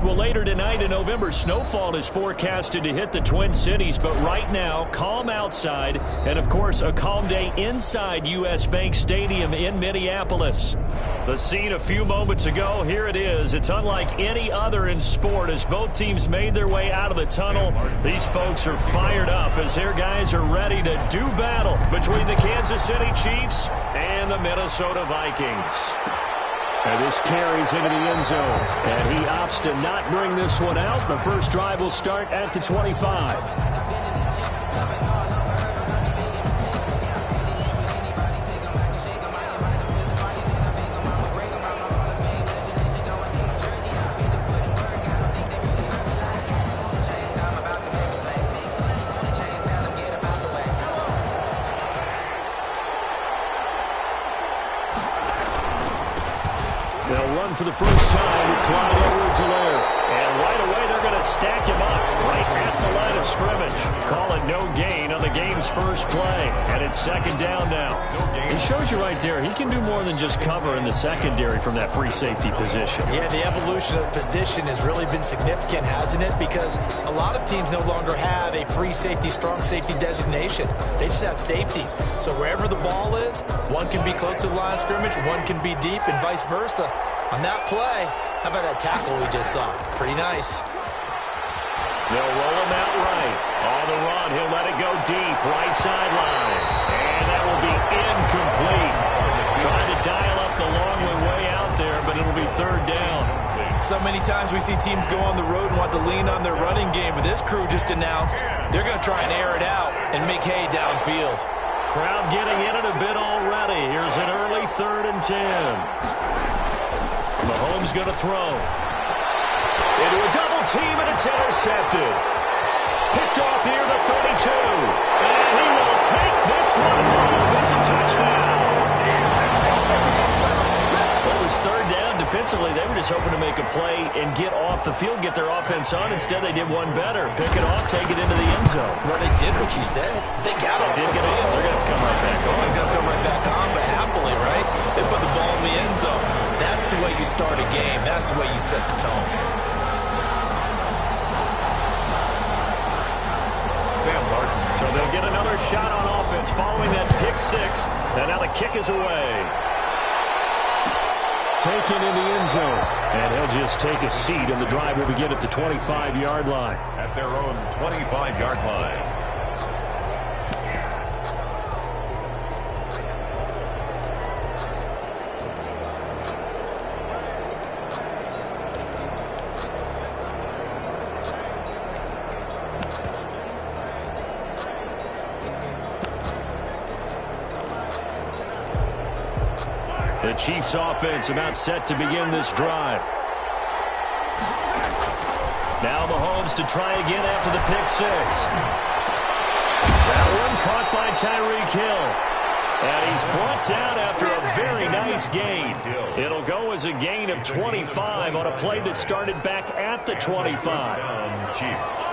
Well, later tonight in November, snowfall is forecasted to hit the Twin Cities, but right now, calm outside, and of course, a calm day inside U.S. Bank Stadium in Minneapolis. The scene a few moments ago, here it is. It's unlike any other in sport as both teams made their way out of the tunnel. These folks are fired up as their guys are ready to do battle between the Kansas City Chiefs and the Minnesota Vikings. And this carries into the end zone. And he opts to not bring this one out. The first drive will start at the 25. For the first time with Clyde Edwards-Helaire. And right away they're going to stack him up right at the line of scrimmage. Call it no gain on the game's first play. And it's second down now. It shows you right there he can do more than just cover in the secondary from that free safety position. Yeah, the evolution of the position has really been significant, hasn't it? Because a lot of teams no longer have a free safety, strong safety designation. They just have safeties. So wherever the ball is, one can be close to the line of scrimmage, one can be deep, and vice versa. On that play, how about that tackle we just saw? Pretty nice. They'll roll him out right. On the run, he'll let it go deep, right sideline. And that will be incomplete. Trying to dial up the long way out there, but it'll be third down. So many times we see teams go on the road and want to lean on their running game, but this crew just announced they're going to try and air it out and make hay downfield. Crowd getting in it a bit already. Here's an early 3rd and 10. Mahomes going to throw. Into a double team, and it's intercepted. Picked off near the 32. And he will take this one home. It's a touchdown. Well, it was third down. Defensively, they were just hoping to make a play and get off the field, get their offense on. Instead, they did one better. Pick it off, take it into the end zone. Well, they did what you said. They got off the field. They're going to have to come right back on. They're going to come right back on, but happily, right? They put the ball in the end zone. That's the way you start a game. That's the way you set the tone. Sam Martin. So they'll get another shot on offense following that pick six. And now the kick is away. Taken in the end zone. And he'll just take a seat, and the drive will begin at the 25-yard line. At their own 25-yard line. The Chiefs offense about set to begin this drive. Now Mahomes to try again after the pick six. That one caught by Tyreek Hill. And he's brought down after a very nice gain. It'll go as a gain of 25 on a play that started back at the 25. Chiefs.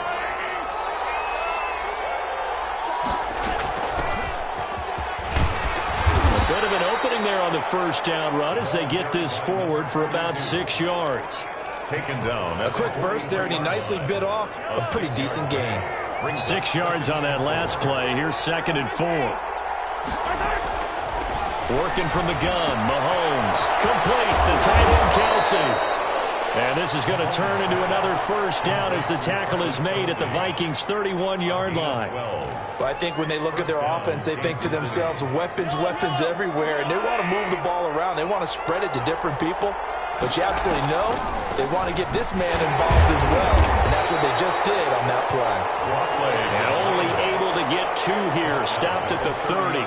Bit of an opening there on the first down run as they get this forward for about 6 yards. Taken down. A quick burst there, and he nicely bit off a pretty decent gain. 6 yards on that last play. Here's 2nd and 4. Working from the gun, Mahomes. Complete, the tight end Kelsey. And this is going to turn into another first down as the tackle is made at the Vikings' 31-yard line. Well, I think when they look at their offense, they think to themselves, weapons, weapons everywhere, and they want to move the ball around. They want to spread it to different people. But you absolutely know they want to get this man involved as well, and that's what they just did on that play. And only able to get 2 here, stopped at the 30.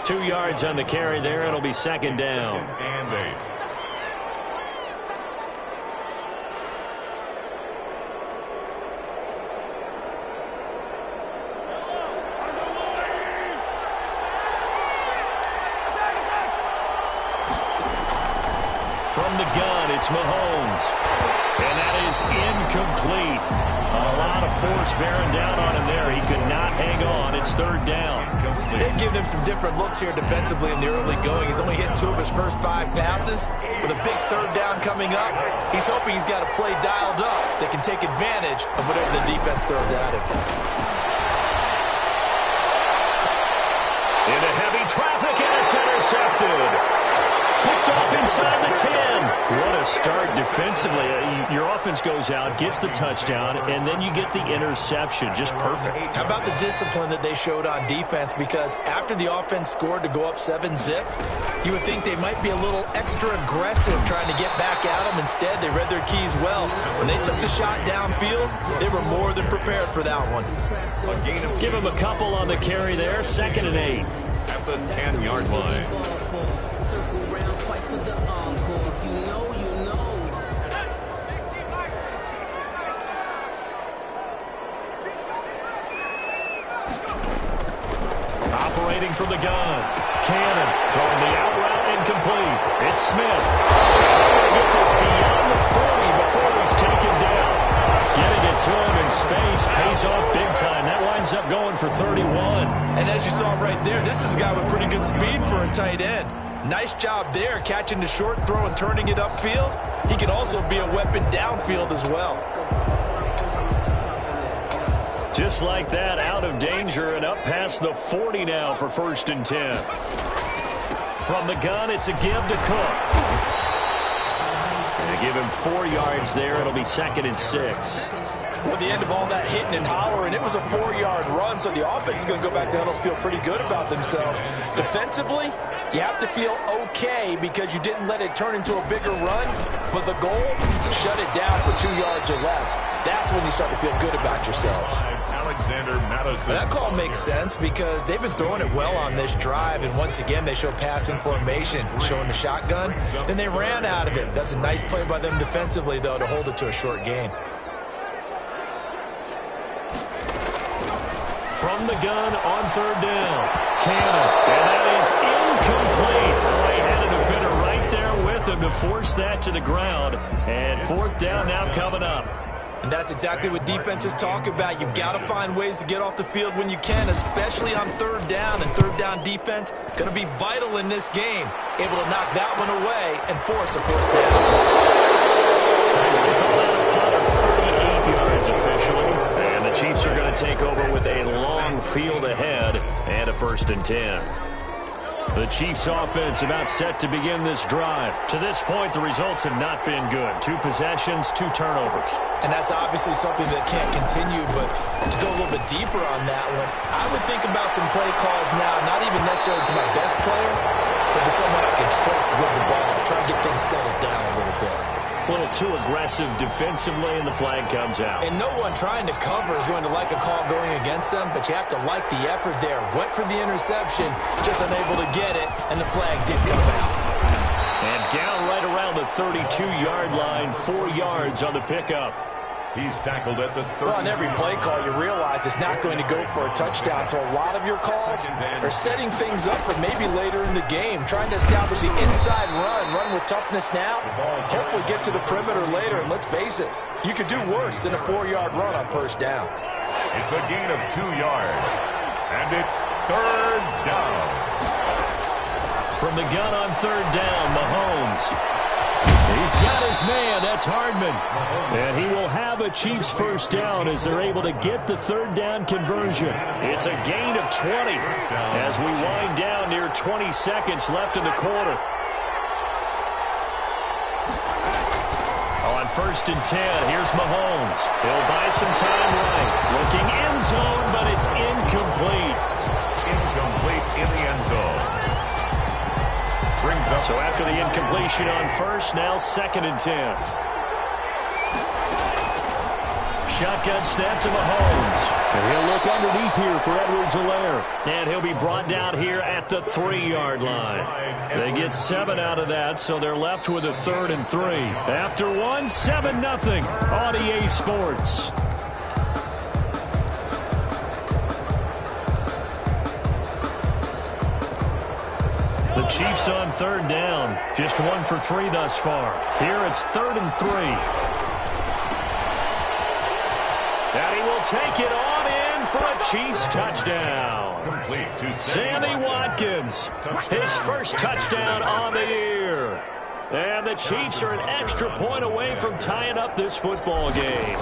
2 yards on the carry there. It'll be 2nd down. And 8. From the gun, it's Mahomes. And that is incomplete. A lot of force bearing down on him there. He could not hang on. It's third down. They've given him some different looks here defensively in the early going. He's only hit 2 of his first 5 passes. With a big third down coming up, he's hoping he's got a play dialed up that can take advantage of whatever the defense throws at him. Into heavy traffic, and it's intercepted. Picked off inside the 10. What a start defensively. Your offense goes out, gets the touchdown, and then you get the interception. Just perfect. How about the discipline that they showed on defense? Because after the offense scored to go up 7-zip, you would think they might be a little extra aggressive trying to get back at them. Instead, they read their keys well. When they took the shot downfield, they were more than prepared for that one. Give them a couple on the carry there. 2nd and 8. At the 10-yard line. Operating from the gun. Cannon throwing the out route incomplete. It's Smith. Trying to get this beyond the 40 before he's taken down. Getting it to him in space pays off big time. That winds up going for 31. And as you saw right there, this is a guy with pretty good speed for a tight end. Nice job there, catching the short throw and turning it upfield. He can also be a weapon downfield as well. Just like that, out of danger and up past the 40 now for 1st and 10. From the gun, it's a give to Cook. And give him 4 yards there. It'll be 2nd and 6. At the end of all that hitting and hollering, it was a 4-yard run, so the offense is going to go back down and feel pretty good about themselves. Defensively, you have to feel okay because you didn't let it turn into a bigger run, but the goal, shut it down for 2 yards or less. That's when you start to feel good about yourselves. That call makes sense because they've been throwing it well on this drive, and once again they show passing formation, showing the shotgun. Then they ran out of it. That's a nice play by them defensively, though, to hold it to a short gain. From the gun on 3rd down. Cannon. And that is incomplete. They had a defender right there with him to force that to the ground. And 4th down now coming up. And that's exactly what defenses talk about. You've got to find ways to get off the field when you can, especially on 3rd down. And 3rd down defense going to be vital in this game. Able to knock that one away and force a 4th down. 38 yards officially. And the Chiefs are going to take over with a long field ahead and a 1st and 10. The Chiefs offense about set to begin this drive. To this point, the results have not been good. 2 possessions, 2 turnovers. And that's obviously something that can't continue, but to go a little bit deeper on that one, I would think about some play calls now, not even necessarily to my best player, but to someone I can trust with the ball. Try and get things settled down a little bit. A little too aggressive defensively, and the flag comes out. And no one trying to cover is going to like a call going against them, but you have to like the effort there. Went for the interception, just unable to get it, and the flag did come out. And down right around the 32-yard line, 4 yards on the pickup. He's tackled at the 30. Well, on every play call, you realize it's not going to go for a touchdown. So a lot of your calls are setting things up for maybe later in the game, trying to establish the inside run with toughness now, hopefully get to the perimeter later. And let's face it, you could do worse than a 4-yard run on 1st down. It's a gain of 2 yards, and it's 3rd down. From the gun on 3rd down, Mahomes. He's got his man. That's Hardman. And he will have a Chiefs 1st down as they're able to get the 3rd down conversion. It's a gain of 20 as we wind down near 20 seconds left in the quarter. On 1st and 10, here's Mahomes. He'll buy some time right. Looking end zone, but it's incomplete. Incomplete in the end zone. Brings up. So after the incompletion on 1st, now 2nd and 10. Shotgun snap to Mahomes. And he'll look underneath here for Edwards-Helaire. And he'll be brought down here at the 3-yard line. They get 7 out of that, so they're left with a 3rd and 3. After 1, 7-0 on EA Sports. The Chiefs on 3rd down. Just 1 for 3 thus far. Here it's 3rd and 3. will take it on in for a Chiefs touchdown. Complete to Sammy Watkins, his first touchdown on the year. And the Chiefs are an extra point away from tying up this football game.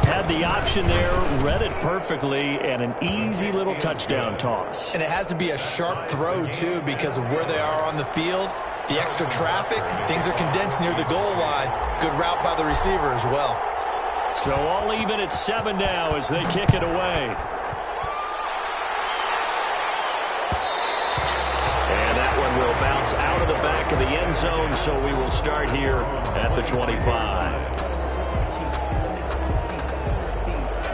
Had the option there, read it perfectly, and an easy little touchdown toss. And it has to be a sharp throw, too, because of where they are on the field. The extra traffic, things are condensed near the goal line. Good route by the receiver as well. So all even at 7 now as they kick it away. And that one will bounce out of the back of the end zone, so we will start here at the 25.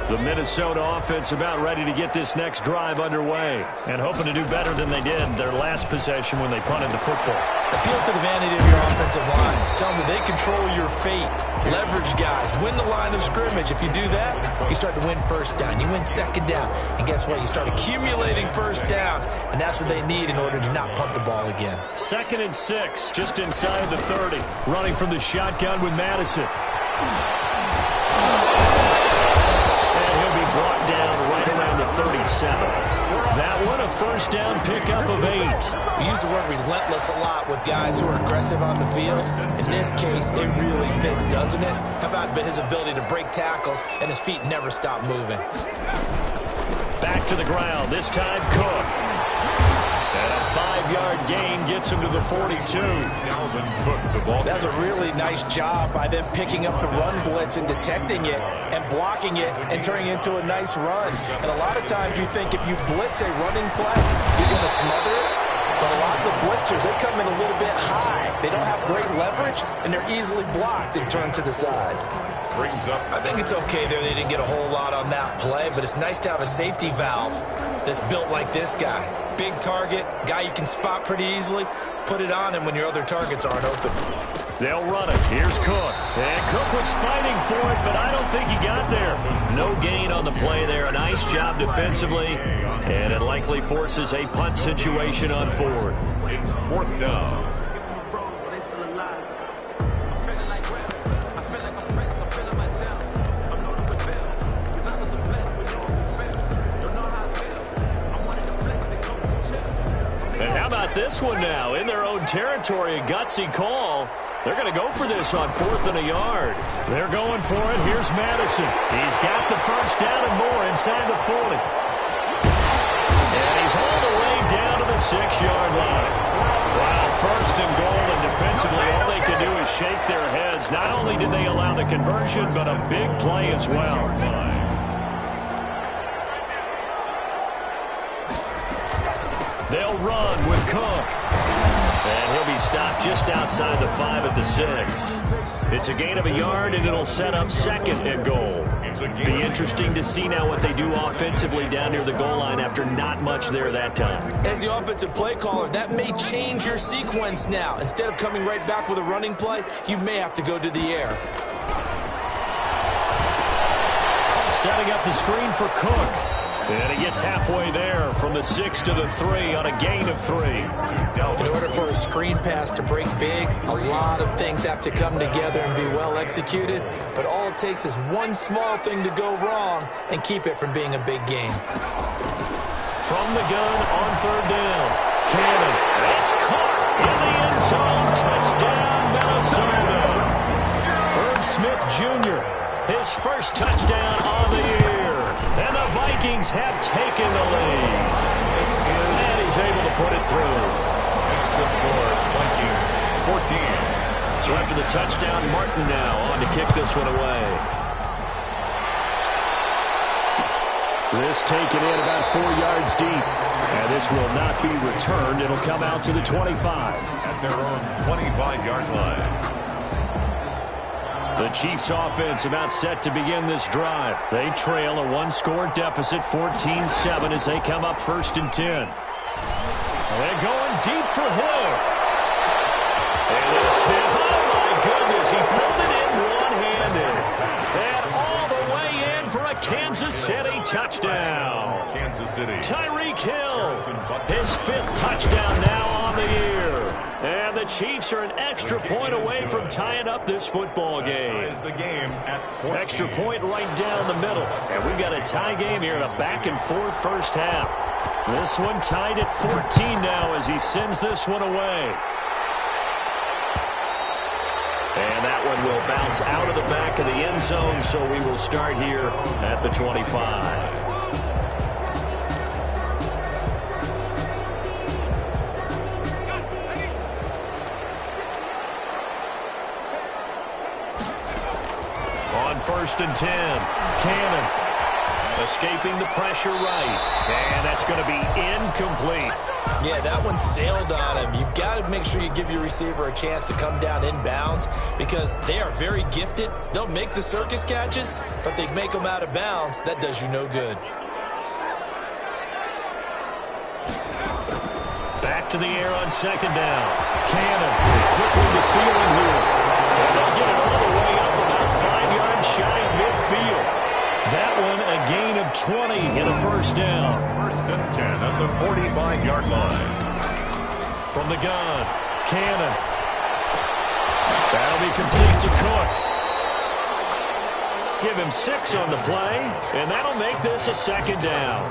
The Minnesota offense about ready to get this next drive underway and hoping to do better than they did their last possession when they punted the football. Appeal to the vanity of your offensive line. Tell them that they control your fate. Leverage guys. Win the line of scrimmage. If you do that, you start to win first down. You win second down. And guess what? You start accumulating first downs. And that's what they need in order to not punt the ball again. 2nd and 6, just inside the 30. Running from the shotgun with Madison. Brought down right around the 37. That one a first down pickup of 8. We use the word relentless a lot with guys who are aggressive on the field. In this case, it really fits, doesn't it? How about his ability to break tackles and his feet never stop moving? Back to the ground, this time Cook. And a 5-yard gain gets him to the 42. Dalvin Cook, the ball. That's a really nice job by them picking up the run blitz and detecting it and blocking it and turning it into a nice run. And a lot of times you think if you blitz a running play, you're going to smother it. But a lot of the blitzers, they come in a little bit high. They don't have great leverage, and they're easily blocked and turned to the side. Brings up. I think it's okay there. They didn't get a whole lot on that play, but it's nice to have a safety valve that's built like this guy. Big target, guy you can spot pretty easily. Put it on him when your other targets aren't open. They'll run it. Here's Cook. And Cook was fighting for it, but I don't think he got there. No gain on the play there. A nice job defensively. And it likely forces a punt situation on 4th. It's 4th down. This one now in their own territory, a gutsy call. They're going to go for this on 4th and a yard. They're going for it. Here's Madison. He's got the first down and more inside the 40. And he's all the way down to the 6-yard line. Wow, 1st and goal, and defensively all they can do is shake their heads. Not only did they allow the conversion, but a big play as well. They'll run with Cook. And he'll be stopped just outside the 5 at the 6. It's a gain of a yard, and it'll set up 2nd and goal. Be interesting to see now what they do offensively down near the goal line after not much there that time. As the offensive play caller, that may change your sequence now. Instead of coming right back with a running play, you may have to go to the air. Setting up the screen for Cook. And he gets halfway there from the 6 to the 3 on a gain of 3. In order for a screen pass to break big, a lot of things have to come together and be well executed. But all it takes is one small thing to go wrong and keep it from being a big game. From the gun on 3rd down. Cannon. It's caught in the end zone. Touchdown, Minnesota. Herb Smith Jr., his first touchdown of the year. And the Vikings have taken the lead. And he's able to put it through. That's the score. Vikings 14. So after the touchdown, Martin now on to kick this one away. This taken in about 4 yards deep. And this will not be returned. It'll come out to the 25. At their own 25-yard line. The Chiefs offense about set to begin this drive. They trail a 1-score deficit, 14-7 as they come up 1st and 10. They're going deep for Hill. And this is, oh my goodness, he pulled it in one-handed. And all the way in for a Kansas City touchdown. Kansas City. Tyreek Hill, his 5th touchdown now on the year. And the Chiefs are an extra point away from tying up this football game. Extra point right down the middle. And we've got a tie game here in a back-and-forth first half. This one tied at 14 now as he sends this one away. And that one will bounce out of the back of the end zone, so we will start here at the 25. On 1st and 10, Cannon escaping the pressure right. And that's going to be incomplete. Yeah, that one sailed on him. You've got to make sure you give your receiver a chance to come down inbounds because they are very gifted. They'll make the circus catches, but they make them out of bounds. That does you no good. Back to the air on 2nd down. Cannon quickly to Thielen here. And they'll get it all the way up about 5 yards shy of midfield. That one a gain of 20 in a 1st down. 1st and 10 at the 45-yard line. From the gun, Cannon. That'll be complete to Cook. Give him 6 on the play, and that'll make this a 2nd down.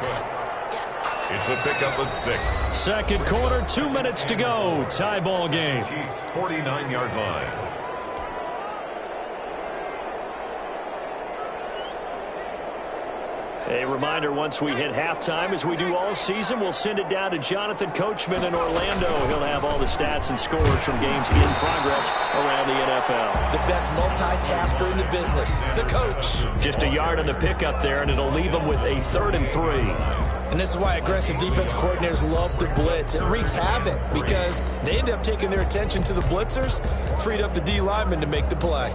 It's a pickup of 6. 2nd quarter, 2 minutes to go. Tie ball game. Chiefs 49-yard line. A reminder, once we hit halftime, as we do all season, we'll send it down to Jonathan Coachman in Orlando. He'll have all the stats and scores from games in progress around the NFL. The best multitasker in the business, the coach. Just a yard on the pickup there, and it'll leave them with a 3rd and 3. And this is why aggressive defense coordinators love to blitz. It wreaks havoc because they end up taking their attention to the blitzers, freed up the D lineman to make the play.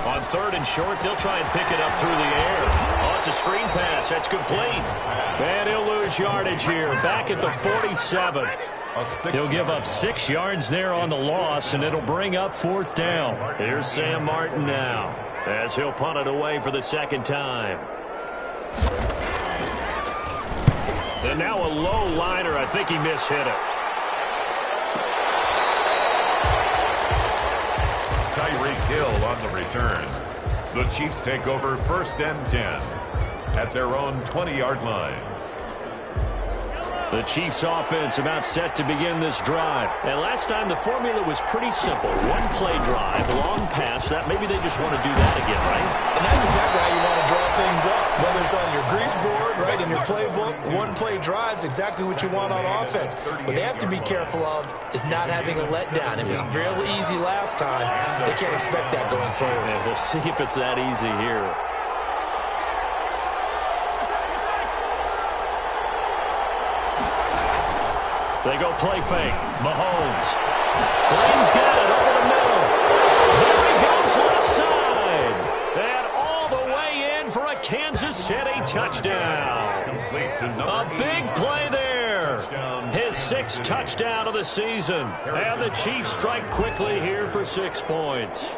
On 3rd and short, they'll try and pick it up through the air. Oh, it's a screen pass. That's complete. And he'll lose yardage here. Back at the 47. He'll give up 6 yards there on the loss, and it'll bring up 4th down. Here's Sam Martin now, as he'll punt it away for the 2nd time. And now a low liner. I think he mishit it. Tyreek Hill on the return. The Chiefs take over 1st and 10 at their own 20-yard line. The Chiefs offense about set to begin this drive. And last time the formula was pretty simple. 1-play drive, long pass. That maybe they just want to do that again, right? And that's exactly how you want to draw things up. Whether it's on your grease board, right, in your playbook, 1-play drive's exactly what you want on offense. What they have to be careful of is not having a letdown. It was fairly easy last time. They can't expect that going forward. And we'll see if it's that easy here. They go play fake. Mahomes. Green's got it over the middle. There he goes left side. And all the way in for a Kansas City touchdown. A big play there. His 6th touchdown of the season. And the Chiefs strike quickly here for 6 points.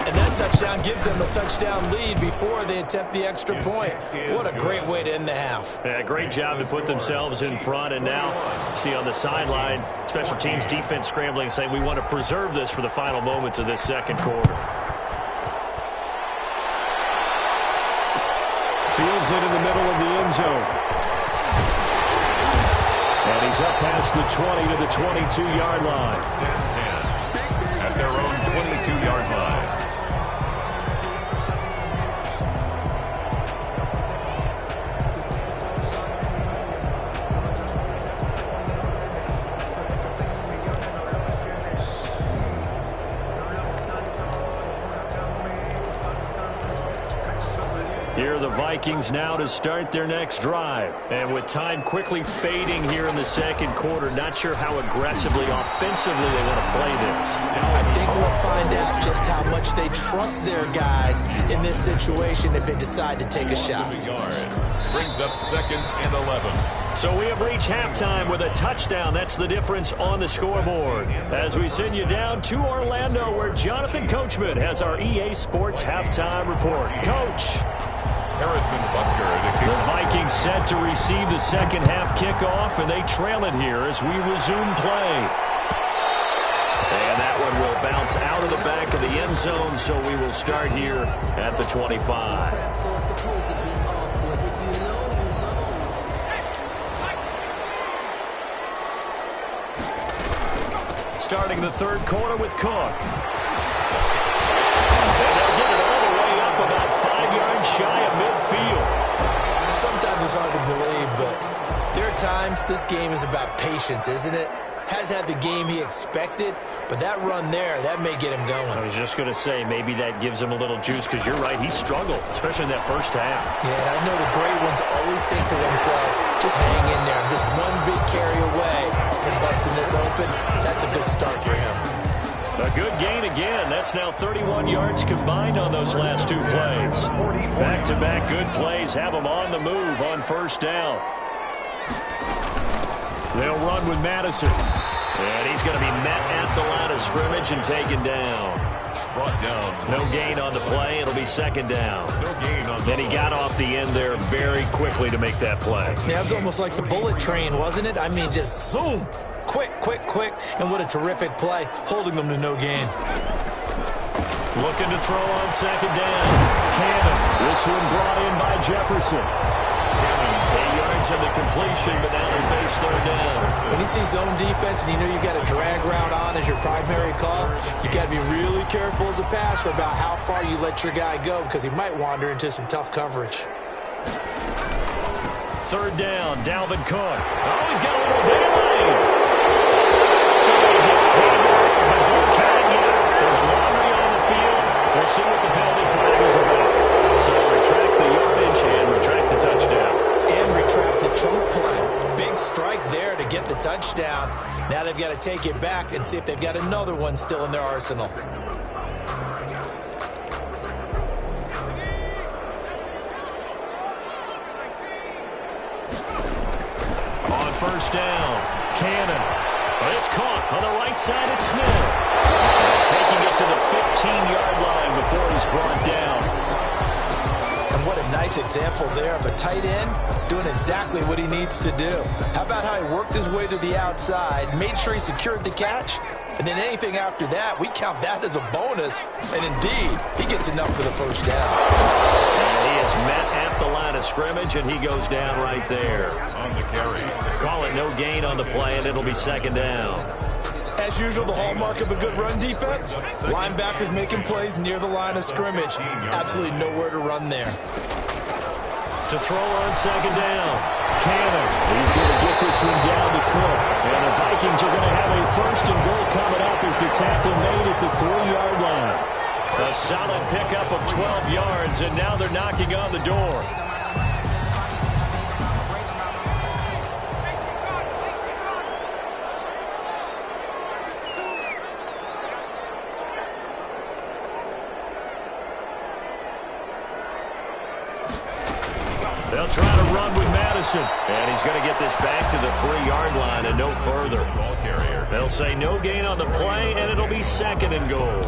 And that touchdown gives them a touchdown lead before they attempt the extra point. What a great way to end the half. Yeah, great job to put themselves in front. And now, see on the sideline, special teams defense scrambling, saying we want to preserve this for the final moments of this 2nd quarter. Fields it in the middle of the end zone. And he's up past the 20 to the 22-yard line. 10 at their own 22-yard line. Here are the Vikings now to start their next drive. And with time quickly fading here in the 2nd quarter, not sure how aggressively, offensively they want to play this. I think we'll find out just how much they trust their guys in this situation if they decide to take a shot. brings up 2nd and 11. So we have reached halftime with a touchdown. That's the difference on the scoreboard. As we send you down to Orlando, where Jonathan Coachman has our EA Sports halftime report. Coach. Harrison Butker. The Vikings set to receive the second half kickoff, and they trail it here as we resume play. And that one will bounce out of the back of the end zone, so we will start here at the 25. Starting the third quarter with Cook. And they'll get it all the way up about 5 yards shy of midfield. Sometimes it's hard to believe, but there are times this game is about patience, isn't it? Has had the game he expected, but that run there, that may get him going. I was just going to say, maybe that gives him a little juice, because you're right, he struggled, especially in that first half. Yeah, and I know the great ones always think to themselves, just hang in there. I'm just one big carry away from busting this open. That's a good start for him. A good gain again. That's now 31 yards combined on those last two plays. Back-to-back good plays have him on the move on first down. They'll run with Madison. And he's going to be met at the line of scrimmage and taken down. Brought down. No gain on the play. It'll be second down. No gain on the Then he got off the end there very quickly to make that play. Yeah, it was almost like the bullet train, wasn't it? I mean, just zoom. Quick, quick, quick. And what a terrific play, holding them to no gain. Looking to throw on second down. Cannon. This one brought in by Jefferson. 8 yards on the completion, but now they face third down. When you see zone defense and you know you've got a drag route on as your primary call, you've got to be really careful as a passer about how far you let your guy go, because he might wander into some tough coverage. Third down, Dalvin Cook. Oh, he's got a little delay. So they get paperwork, but don't count it yet. There's laundry on the field. We'll see what the penalty flag is about. So retract the yardage and retract the touchdown. And retract the chunk play. Big strike there to get the touchdown. Now they've got to take it back and see if they've got another one still in their arsenal. On first down, Cannon. But it's caught on the right side at Smith. And taking it to the 15-yard line before he's brought down. And what a nice example there of a tight end doing exactly what he needs to do. How about how he worked his way to the outside, made sure he secured the catch, and then anything after that, we count that as a bonus. And indeed, he gets enough for the first down. And he is met at the line of scrimmage, and he goes down right there. on the carry. Call it no gain on the play, and it'll be second down. As usual, the hallmark of a good run defense, linebackers making plays near the line of scrimmage. Absolutely nowhere to run there. To throw on second down, Cannon. He's going to get this one down to Cook. And the Vikings are going to have a first and goal coming up as the tackle made at the 4-yard line. A solid pickup of 12 yards, and now they're knocking on the door. They'll try to run with Madison. And he's going to get this back to the 3-yard line and no further. Ball carrier. They'll say no gain on the play, and it'll be second and goal.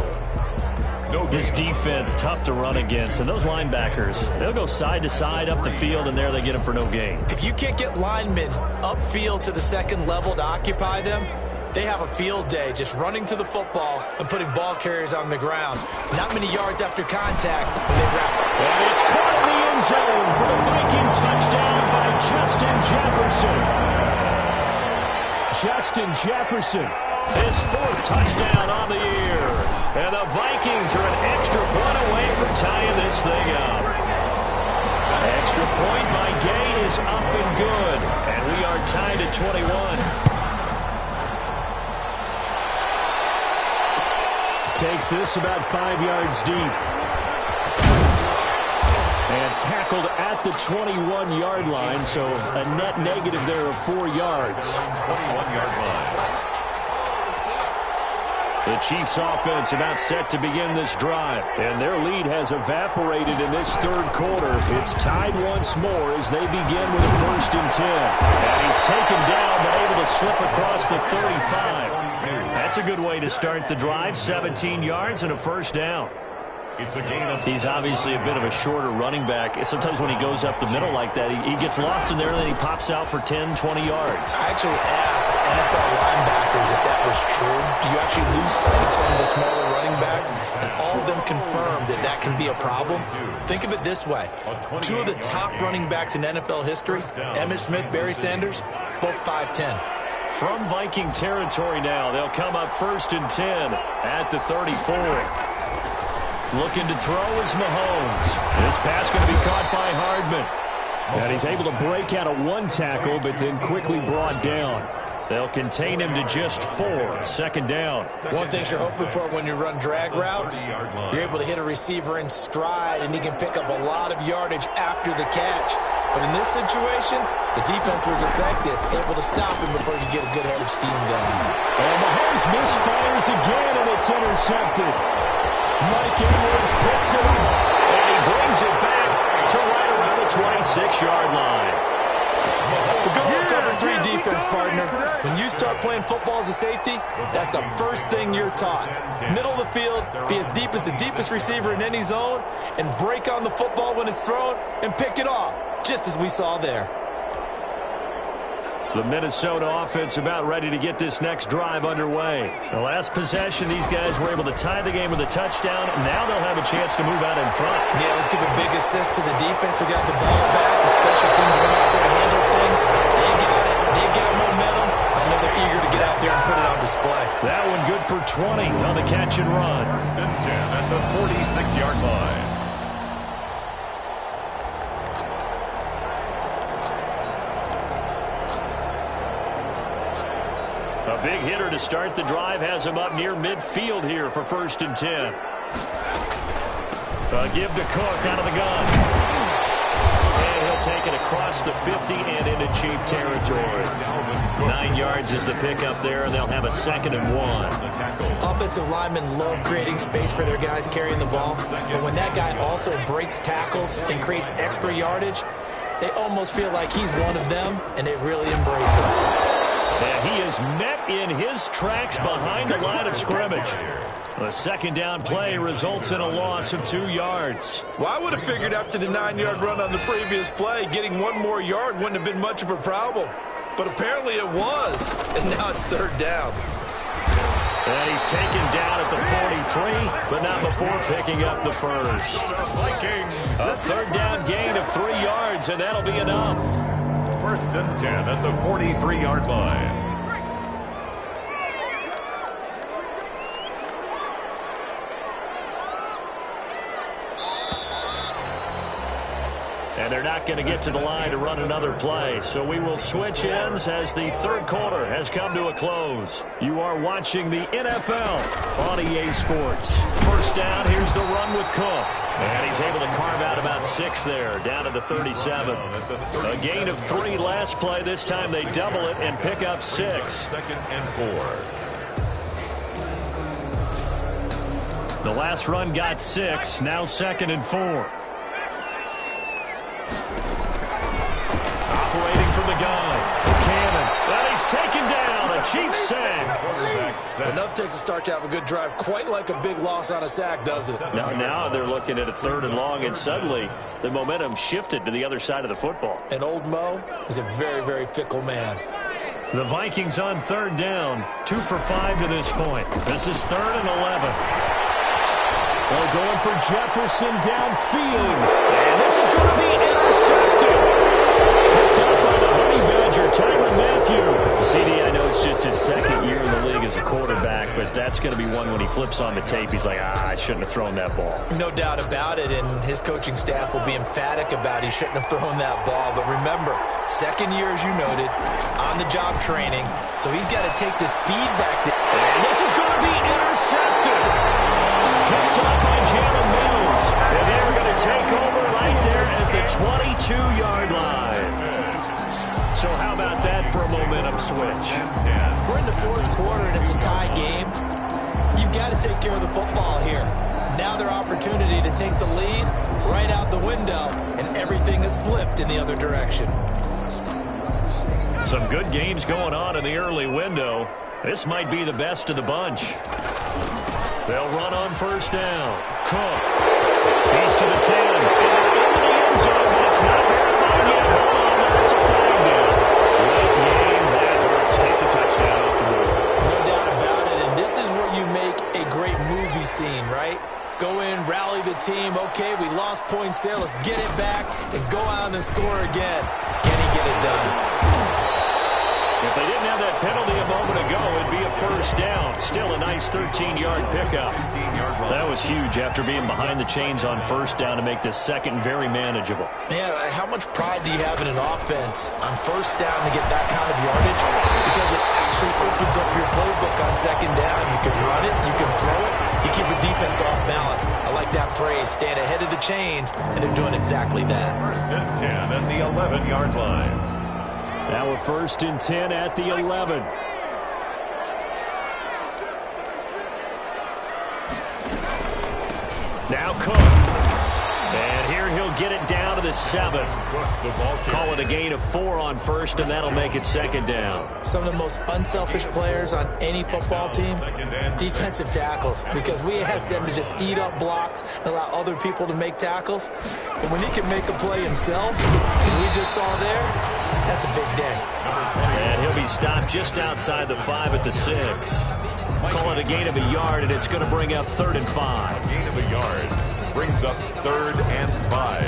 This defense, tough to run against. And those linebackers, they'll go side to side up the field, and there they get them for no gain. If you can't get linemen upfield to the second level to occupy them, they have a field day just running to the football and putting ball carriers on the ground. Not many yards after contact when they wrap up. And it's caught in the end zone for the Viking touchdown by Justin Jefferson. Justin Jefferson, his 4th touchdown on the year. And the Vikings are an extra point away from tying this thing up. Extra point by Gay is up and good. And we are tied at 21. Takes this about 5 yards deep. And tackled at the 21-yard line, so a net negative there of 4 yards. 21-yard line. The Chiefs offense about set to begin this drive, and their lead has evaporated in this third quarter. It's tied once more as they begin with a 1st and 10. And he's taken down but able to slip across the 35. That's a good way to start the drive. 17 yards and a 1st down. It's a gain of He's obviously a bit of a shorter running back. Sometimes when he goes up the middle like that, he gets lost in there and then he pops out for 10, 20 yards. I actually asked NFL linebackers if that was true. Do you actually lose sight of some of the smaller running backs? And all of them confirmed that that can be a problem. Think of it this way. 2 of the top running backs in NFL history, Emmitt Smith, Barry Sanders, both 5'10". From Viking territory now, they'll come up 1st and 10 at the 34. Looking to throw is Mahomes. This pass going to be caught by Hardman. And he's able to break out of 1 tackle, but then quickly brought down. They'll contain him to just 4. 2nd down. One thing you're hoping for when you run drag routes, you're able to hit a receiver in stride, and he can pick up a lot of yardage after the catch. But in this situation, the defense was effective, able to stop him before he could get a good head of steam going. And Mahomes misfires again, and it's intercepted. Mike Edwards picks it up, and he brings it back to right around the 26-yard line. The go cover 3 defense, partner. When you start playing football as a safety, that's the first thing you're taught. Middle of the field, be as deep as the deepest receiver in any zone, and break on the football when it's thrown and pick it off, just as we saw there. The Minnesota offense about ready to get this next drive underway. The last possession, these guys were able to tie the game with a touchdown. Now they'll have a chance to move out in front. Yeah, let's give a big assist to the defense who got the ball back. The special teams went out there and handled things. They got it. They got momentum. I know they're eager to get out there and put it on display. That one good for 20 on the catch and run. 1st and 10 at the 46-yard line. A big hitter to start the drive has him up near midfield here for 1st and 10. A give to Cook out of the gun. And he'll take it across the 50 and into Chief territory. 9 yards is the pickup there, and they'll have a 2nd and 1. Offensive linemen love creating space for their guys carrying the ball. But when that guy also breaks tackles and creates extra yardage, they almost feel like he's one of them, and they really embrace it. And he is met in his tracks behind the line of scrimmage. The 2nd down play results in a loss of 2 yards. Well, I would have figured after the 9-yard run on the previous play, getting 1 more yard wouldn't have been much of a problem. But apparently it was, and now it's 3rd down. And he's taken down at the 43, but not before picking up the 1st. A 3rd down gain of 3 yards, and that'll be enough. 1st and 10 at the 43-yard line. And they're not going to get to the line to run another play. So we will switch ends as the 3rd quarter has come to a close. You are watching the NFL on EA Sports. 1st down, here's the run with Cook. And he's able to carve out about 6 there, down to the 37. A gain of 3 last play. This time they double it and pick up 6. 2nd and 4. The last run got 6, now 2nd and 4. Operating from the gun, Cannon. And he's taken down, a Chiefs sack. Enough takes a start to have a good drive, quite like a big loss on a sack, does it? Now they're looking at a 3rd and long, and suddenly the momentum shifted to the other side of the football. And old Mo is a very, very fickle man. The Vikings on 3rd down, 2 for 5 to this point. This is 3rd and 11. They're going for Jefferson downfield. And this is going to be intercepted. Picked up by the Honey Badger, Tyrann Mathieu. CD, I know it's just his 2nd year in the league as a quarterback, but that's going to be one when he flips on the tape, he's like, I shouldn't have thrown that ball. No doubt about it, and his coaching staff will be emphatic about he shouldn't have thrown that ball. But remember, 2nd year, as you noted, on-the-job training, so he's got to take this feedback. And this is going to be intercepted. Picked up by Jalen Mills. And they are going to take over right there at the 22-yard line. So how about that for a momentum switch? We're in the 4th quarter, and it's a tie game. You've got to take care of the football here. Now their opportunity to take the lead right out the window, and everything is flipped in the other direction. Some good games going on in the early window. This might be the best of the bunch. They'll run on first down. Cook. He's to the 10. And into the end zone, but it's not verified yet. Hold on, there's a flag down. Late game, that hurts. Take the touchdown off the board. No doubt about it, and this is where you make a great movie scene, right? Go in, rally the team. Okay, we lost points there. Let's get it back and go out and score again. Can he get it done? If they didn't have that penalty a moment ago, it'd be a first down. Still a nice 13-yard pickup. That was huge after being behind the chains on first down to make this second very manageable. Yeah, how much pride do you have in an offense on first down to get that kind of yardage? Because it actually opens up your playbook on second down. You can run it, you can throw it, you keep your defense off balance. I like that phrase, stand ahead of the chains, and they're doing exactly that. First and 10 at the 11-yard line. Now a first and 10 at the 11. Now Cook. And here he'll get it down to the 7. Call it a gain of 4 on first, and that'll make it second down. Some of the most unselfish players on any football team, defensive tackles, because we ask them to just eat up blocks and allow other people to make tackles. But when he can make a play himself, as we just saw there, that's a big day. And he'll be stopped just outside the 5 at the 6. Call it a gain of a yard, and it's going to bring up 3rd and 5. Gain of a yard brings up 3rd and 5.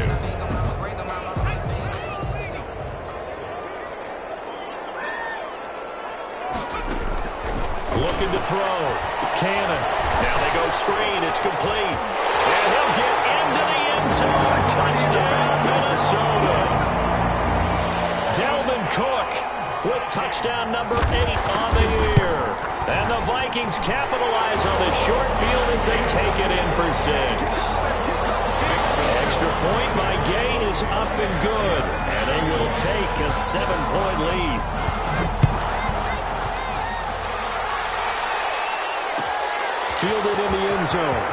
Looking to throw. Cannon. Now they go screen. It's complete. And he'll get into the end zone. Touchdown, Minnesota. Dalvin Cook with touchdown number 8 on the year. And the Vikings capitalize on the short field as they take it in for 6. Extra point by Gain is up and good. And they will take a 7-point lead. Fielded in the end zone.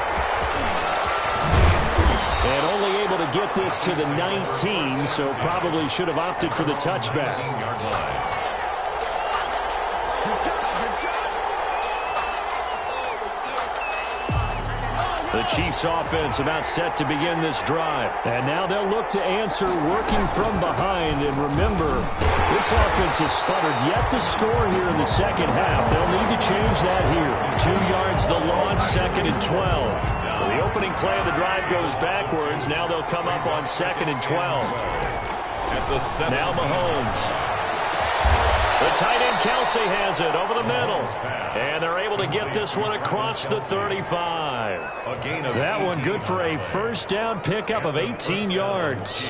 And only able to get this to the 19, so probably should have opted for the touchback. The Chiefs offense about set to begin this drive. And now they'll look to answer working from behind. And remember, this offense has sputtered yet to score here in the second half. They'll need to change that here. 2 yards the loss, 2nd and 12. So the opening play of the drive goes backwards. Now they'll come up on 2nd and 12. At the 7. Now Mahomes. The tight end Kelsey has it over the middle. And they're able to get this one across the 35. That one good for a first down pickup of 18 yards.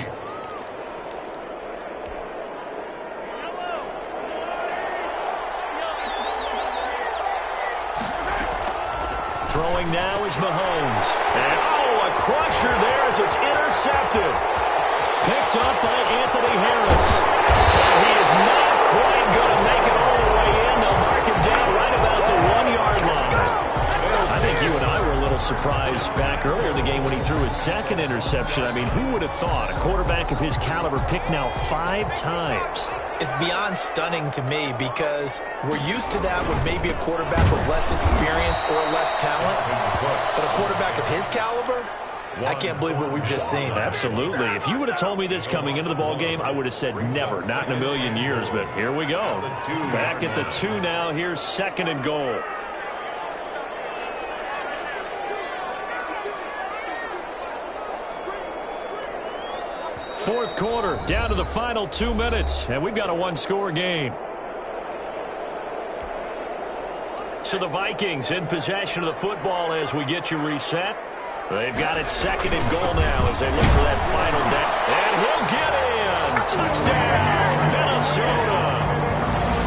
Throwing now is Mahomes. And a crusher there as it's intercepted. Picked up by Anthony Harris. And he is not quite going to make it all the way in. They'll mark him down right about the 1-yard line. I think you and I were a little surprised back earlier in the game when he threw his 2nd interception. I mean, who would have thought a quarterback of his caliber picked now 5 times? It's beyond stunning to me because we're used to that with maybe a quarterback with less experience or less talent. But a quarterback of his caliber, I can't believe what we've just seen. Absolutely. If you would have told me this coming into the ball game, I would have said never, not in a million years. But here we go. Back at the 2 now. Here's 2nd and goal. Fourth quarter, down to the final 2 minutes, and we've got a 1-score game. So the Vikings in possession of the football as we get you reset. They've got it 2nd and goal now as they look for that final down. And he'll get in. Touchdown, Minnesota.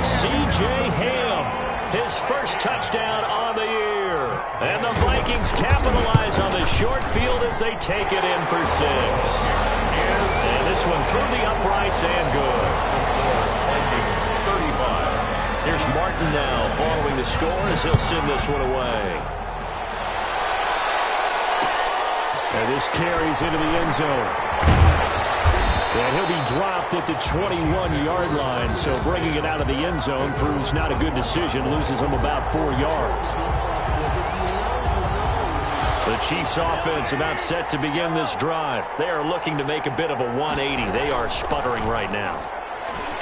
C.J. Ham, his first touchdown on the year. And the Vikings capitalize on the short field as they take it in for 6. And this one through the uprights and good. Here's Martin now following the score as he'll send this one away. And this carries into the end zone. And he'll be dropped at the 21-yard line. So bringing it out of the end zone proves not a good decision. Loses him about 4 yards. The Chiefs offense about set to begin this drive. They are looking to make a bit of a 180. They are sputtering right now.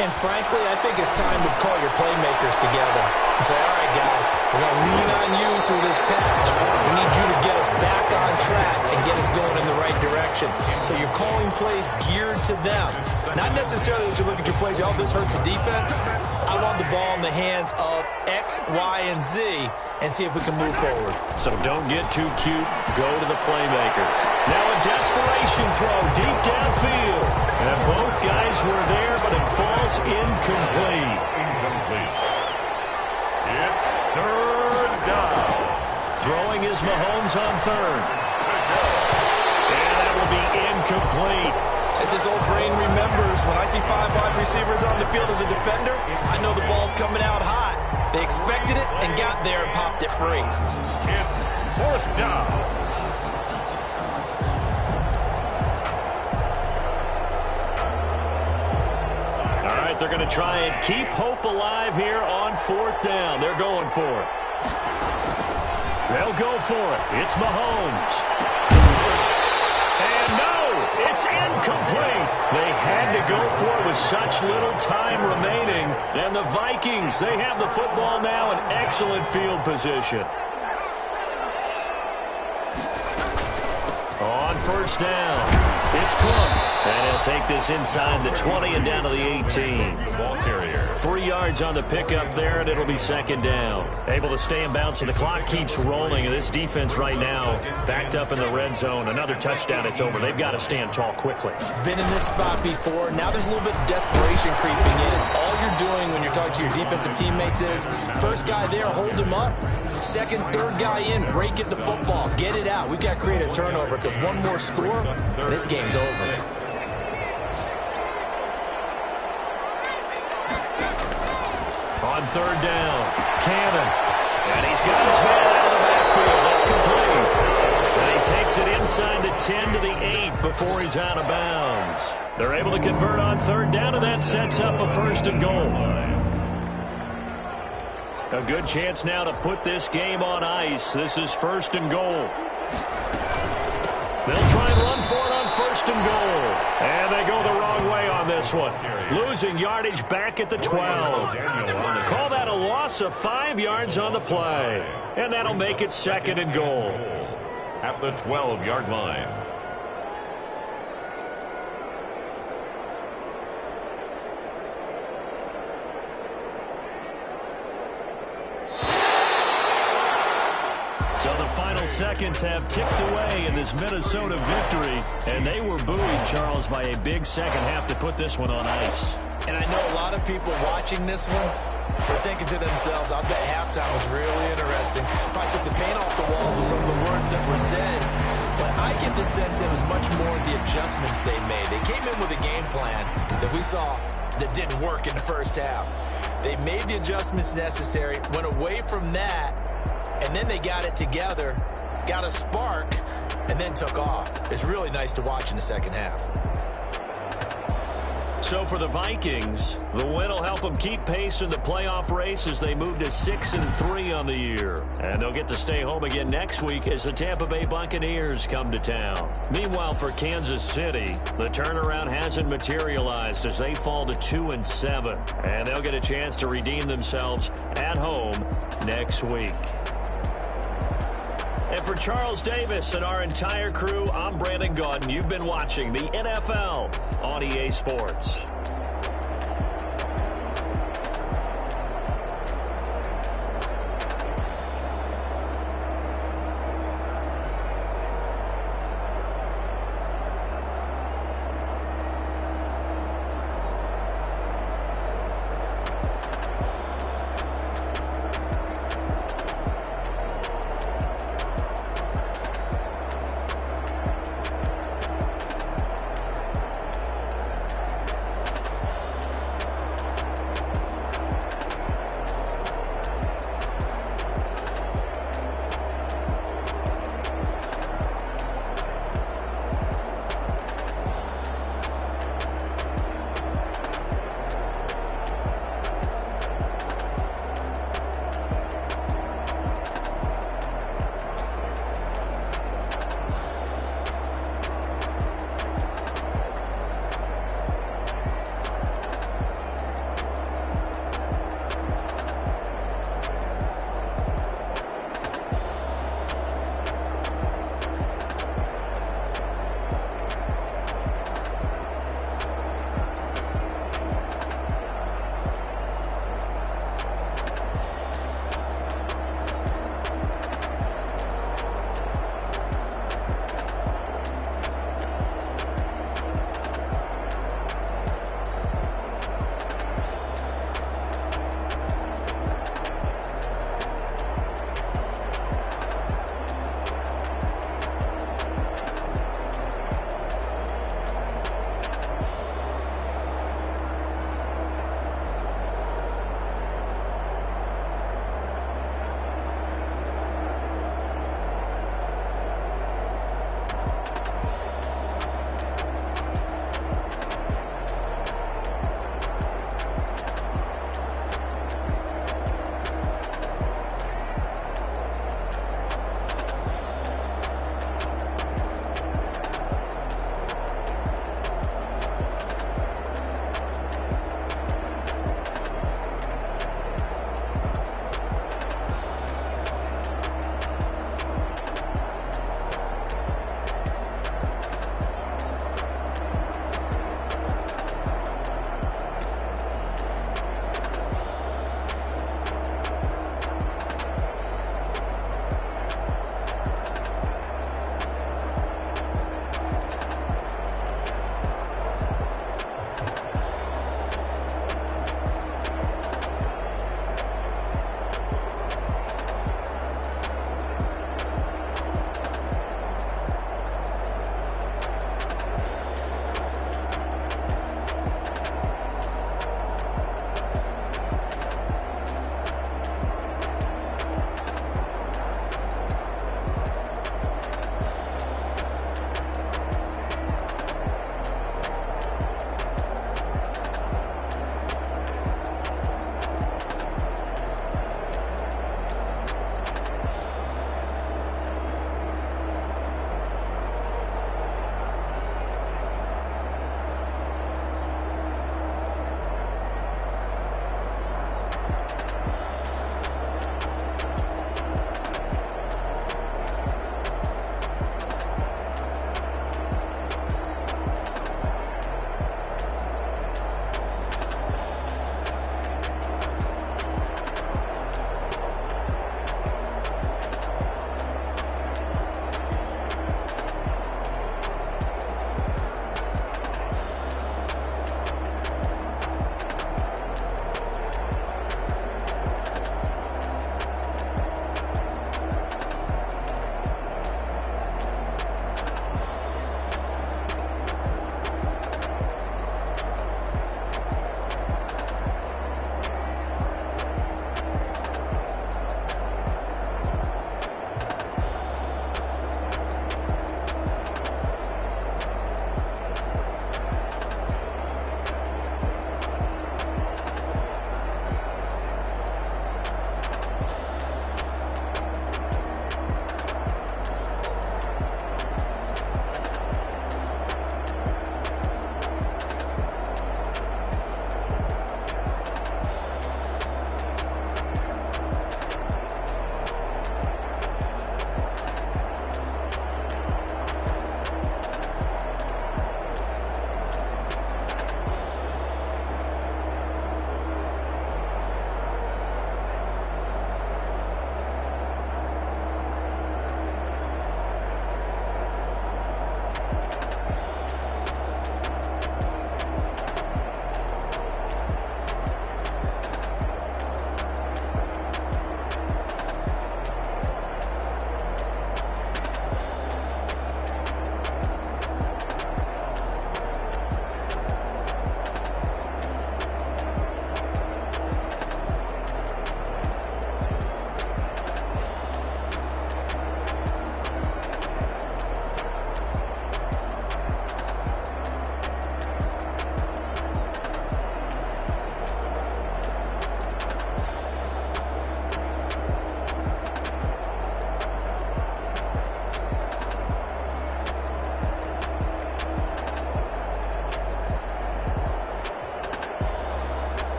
And frankly, I think it's time to call your playmakers together and say, all right, guys, we're going to lean on you through this patch. We need you to get us back on track and get us going in the right direction. So you're calling plays geared to them. Not necessarily that you look at your plays, oh, this hurts the defense. I want the ball in the hands of X, Y, and Z and see if we can move forward. So don't get too cute. Go to the playmakers. Now a desperation throw deep downfield. And both guys were there, but it falls incomplete. It's third down. Throwing is Mahomes on third. And that will be incomplete. As his old brain remembers, when I see 5 wide receivers on the field as a defender, I know the ball's coming out hot. They expected it and got there and popped it free. It's fourth down. All right, they're going to try and keep hope alive here on fourth down. They're going for it. They'll go for it. It's Mahomes. And no, it's incomplete. They had to go for it with such little time remaining. And the Vikings, they have the football now in excellent field position. On first down, it's Cook. And he'll take this inside the 20 and down to the 18. Ball carrier. 3 yards on the pickup there, and it'll be second down. Able to stay in bounds, so the clock keeps rolling. And this defense right now backed up in the red zone. Another touchdown, it's over. They've got to stand tall quickly. Been in this spot before. Now there's a little bit of desperation creeping in. And all you're doing when you're talking to your defensive teammates is, first guy there, hold him up. Second, third guy in, break it the football. Get it out. We've got to create a turnover because one more score, and this game's over. On third down, Cannon. And he's got his man out of the backfield. That's complete. And he takes it inside the 10 to the 8 before he's out of bounds. They're able to convert on third down, and that sets up a first and goal. A good chance now to put this game on ice. This is first and goal. They'll try and run for it on first and goal. And they go the wrong way on this one. Losing yardage back at the 12. Call that a loss of 5 yards on the play. And that'll make it second and goal. At the 12-yard line. So the final seconds have ticked away in this Minnesota victory, and they were buoyed, Charles, by a big second half to put this one on ice. And I know a lot of people watching this one were thinking to themselves, I bet halftime was really interesting. Probably took the paint off the walls with some of the words that were said. But I get the sense it was much more the adjustments they made. They came in with a game plan that we saw that didn't work in the first half. They made the adjustments necessary, went away from that, and then they got it together, got a spark, and then took off. It's really nice to watch in the second half. So for the Vikings, the win will help them keep pace in the playoff race as they move to 6-3 on the year. And they'll get to stay home again next week as the Tampa Bay Buccaneers come to town. Meanwhile, for Kansas City, the turnaround hasn't materialized as they fall to 2-7. And they'll get a chance to redeem themselves at home next week. And for Charles Davis and our entire crew, I'm Brandon Gaudin. You've been watching the NFL on EA Sports.